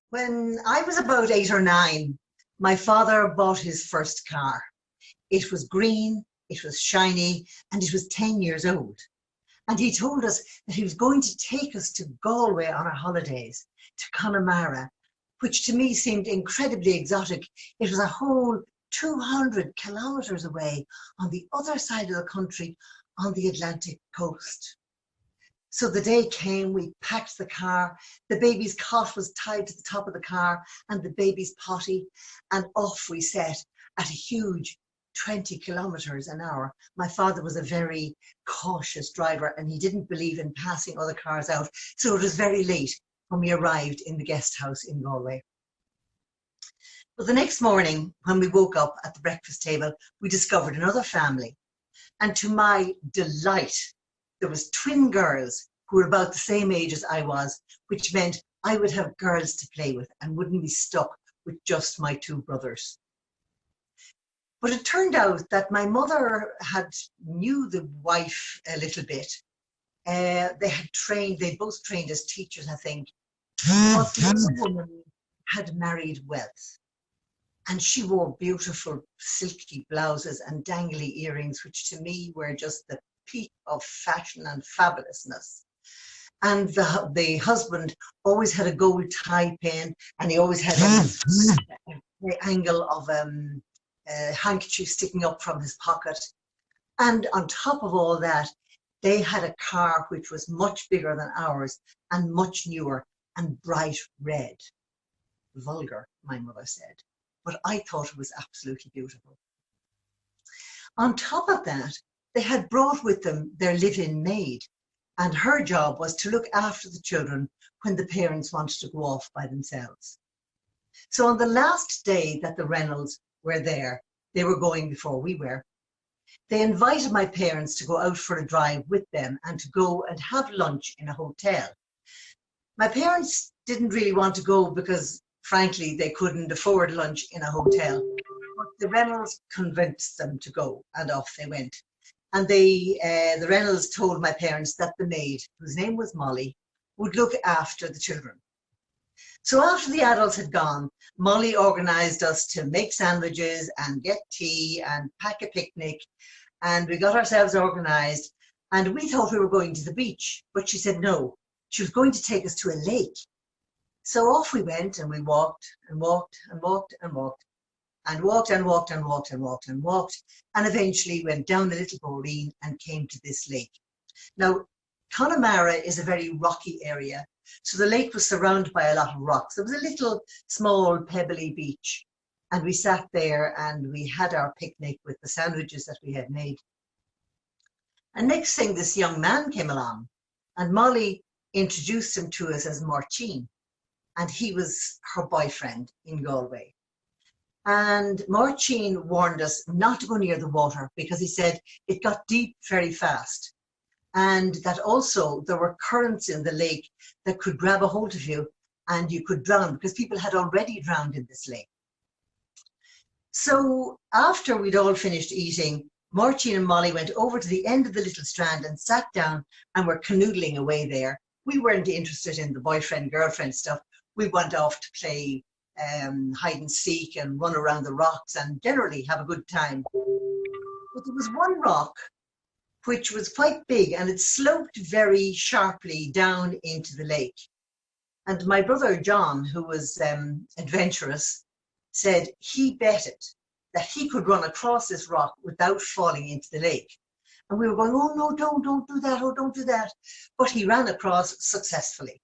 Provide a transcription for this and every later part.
When I was about 8 or 9, my father bought his first car. It was green, it was shiny, and it was 10 years old. And he told us that he was going to take us to Galway on our holidays, to Connemara, which to me seemed incredibly exotic. It was a whole 200 kilometres away on the other side of the country on the Atlantic coast. So the day came, we packed the car, the baby's cot was tied to the top of the car and the baby's potty, and off we set at a huge 20 kilometres an hour. My father was a very cautious driver and he didn't believe in passing other cars out. So it was very late when we arrived in the guest house in Galway. But the next morning, when we woke up at the breakfast table, we discovered another family. And to my delight, there was twin girls who were about the same age as I was, which meant I would have girls to play with and wouldn't be stuck with just my two brothers. But it turned out that my mother knew the wife a little bit. They both trained as teachers, I think. But the other woman had married wealth. And she wore beautiful silky blouses and dangly earrings, which to me were just the peak of fashion and fabulousness. And the husband always had a gold tie pin, and he always had the angle of a handkerchief sticking up from his pocket. And on top of all that, they had a car which was much bigger than ours and much newer and bright red. Vulgar, my mother said, but I thought it was absolutely beautiful. On top of that, they had brought with them their live-in maid, and her job was to look after the children when the parents wanted to go off by themselves. So on the last day that the Reynolds were there, they were going before we were, they invited my parents to go out for a drive with them and to go and have lunch in a hotel. My parents didn't really want to go because, frankly, they couldn't afford lunch in a hotel. But the Reynolds convinced them to go, and off they went. And the Reynolds told my parents that the maid, whose name was Molly, would look after the children. So after the adults had gone, Molly organised us to make sandwiches and get tea and pack a picnic, and we got ourselves organised, and we thought we were going to the beach, but she said no, she was going to take us to a lake. So off we went, and we walked and walked and walked and walked and walked and walked and walked and walked and walked, and eventually went down the little boreen and came to this lake. Now, Connemara is a very rocky area, so the lake was surrounded by a lot of rocks. There was a little small pebbly beach, and we sat there and we had our picnic with the sandwiches that we had made. And next thing, this young man came along, and Molly introduced him to us as Martin, and he was her boyfriend in Galway. And Martin warned us not to go near the water because he said it got deep very fast, and that also there were currents in the lake that could grab a hold of you and you could drown, because people had already drowned in this lake. So after we'd all finished eating, Martin and Molly went over to the end of the little strand and sat down and were canoodling away there. We weren't interested in the boyfriend-girlfriend stuff. We went off to play hide and seek and run around the rocks and generally have a good time. But there was one rock which was quite big, and it sloped very sharply down into the lake. And my brother John, who was adventurous, said he betted that he could run across this rock without falling into the lake. And we were going, oh no, don't do that, oh don't do that. But he ran across successfully.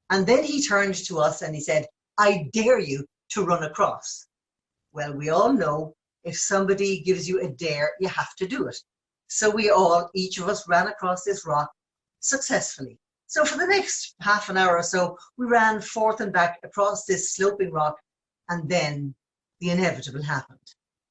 And then he turned to us and he said, I dare you to run across. Well, we all know if somebody gives you a dare, you have to do it. So we all, each of us, ran across this rock successfully. So for the next half an hour or so, we ran forth and back across this sloping rock, and then the inevitable happened.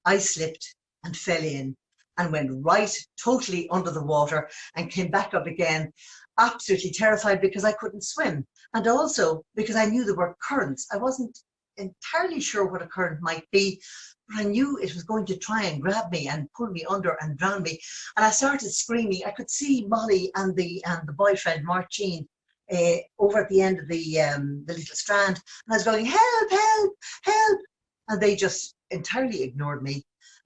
I slipped and fell in and went right totally under the water and came back up again, absolutely terrified because I couldn't swim, and also because I knew there were currents. I wasn't entirely sure what a current might be, but I knew it was going to try and grab me and pull me under and drown me. And I started screaming. I could see Molly and the boyfriend Martin over at the end of the little strand, and I was going, help, help, help, and they just entirely ignored me.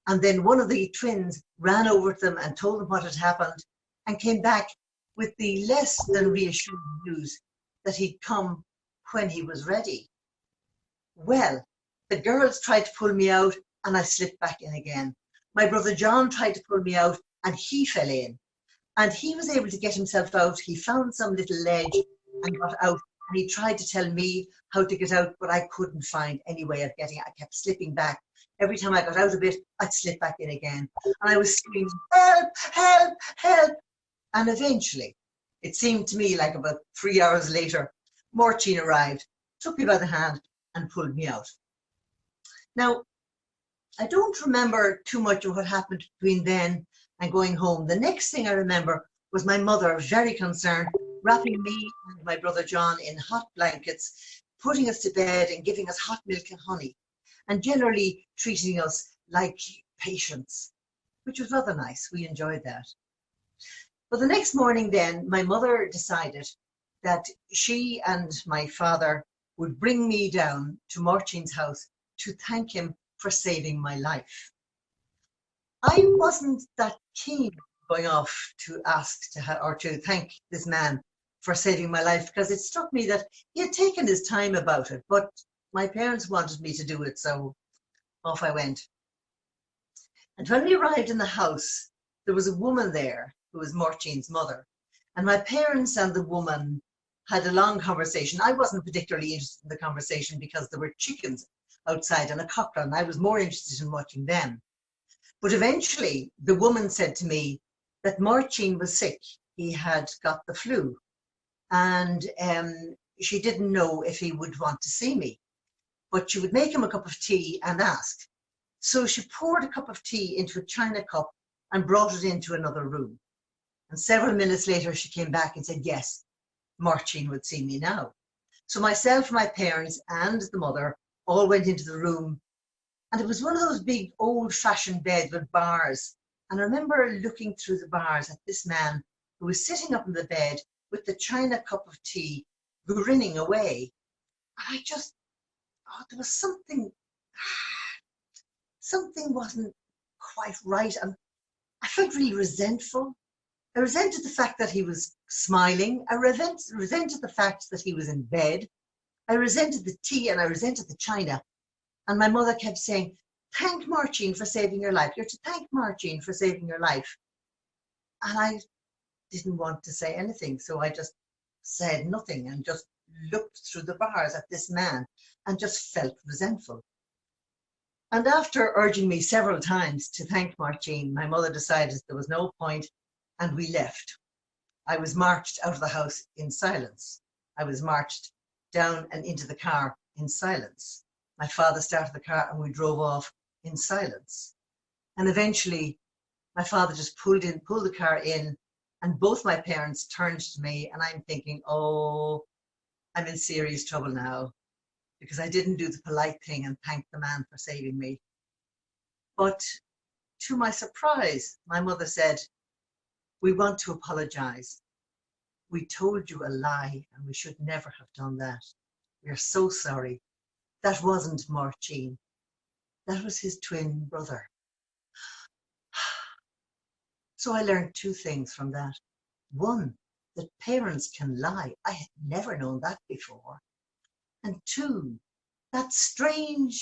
And then one of the twins ran over to them and told them what had happened, and came back with the less than reassuring news that he'd come when he was ready. Well, the girls tried to pull me out, and I slipped back in again. My brother John tried to pull me out, and he fell in. And he was able to get himself out. He found some little ledge and got out. And he tried to tell me how to get out, but I couldn't find any way of getting out. I kept slipping back. Every time I got out of it, I'd slip back in again. And I was screaming, help, help, help. And eventually, it seemed to me like about 3 hours later, Martin arrived, took me by the hand and pulled me out. Now, I don't remember too much of what happened between then and going home. The next thing I remember was my mother, very concerned, wrapping me and my brother John in hot blankets, putting us to bed and giving us hot milk and honey, and generally treating us like patients, which was rather nice. We enjoyed that. But the next morning then, my mother decided that she and my father would bring me down to Martin's house to thank him for saving my life. I wasn't that keen going off to ask to thank this man for saving my life, because it struck me that he had taken his time about it, but my parents wanted me to do it, so off I went. And when we arrived in the house, there was a woman there who was Martin's mother, and my parents and the woman had a long conversation. I wasn't particularly interested in the conversation because there were chickens outside and a cock run. I was more interested in watching them. But eventually the woman said to me that Martin was sick. He had got the flu, and she didn't know if he would want to see me, but she would make him a cup of tea and ask. So she poured a cup of tea into a china cup and brought it into another room. And several minutes later, she came back and said, yes, Martin would see me now. So myself, my parents, and the mother all went into the room. And it was one of those big old-fashioned beds with bars. And I remember looking through the bars at this man who was sitting up in the bed with the china cup of tea, grinning away. And I just thought there was something wasn't quite right. And I felt really resentful. I resented the fact that he was smiling. I resented the fact that he was in bed. I resented the tea and I resented the china. And my mother kept saying, thank Martin for saving your life. You're to thank Martin for saving your life. And I didn't want to say anything. So I just said nothing and just looked through the bars at this man and just felt resentful. And after urging me several times to thank Martin, my mother decided there was no point, and we left. I was marched out of the house in silence. I was marched down and into the car in silence. My father started the car and we drove off in silence. And eventually my father just pulled the car in, and both my parents turned to me, and I'm thinking, oh, I'm in serious trouble now, because I didn't do the polite thing and thank the man for saving me. But to my surprise, my mother said, we want to apologize. We told you a lie and we should never have done that. We are so sorry. That wasn't Martin. That was his twin brother. So I learned two things from that. One, that parents can lie. I had never known that before. And two, that strange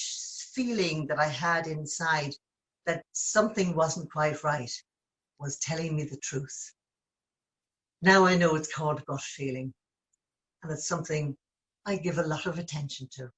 feeling that I had inside that something wasn't quite right was telling me the truth. Now I know it's called gut feeling, and it's something I give a lot of attention to.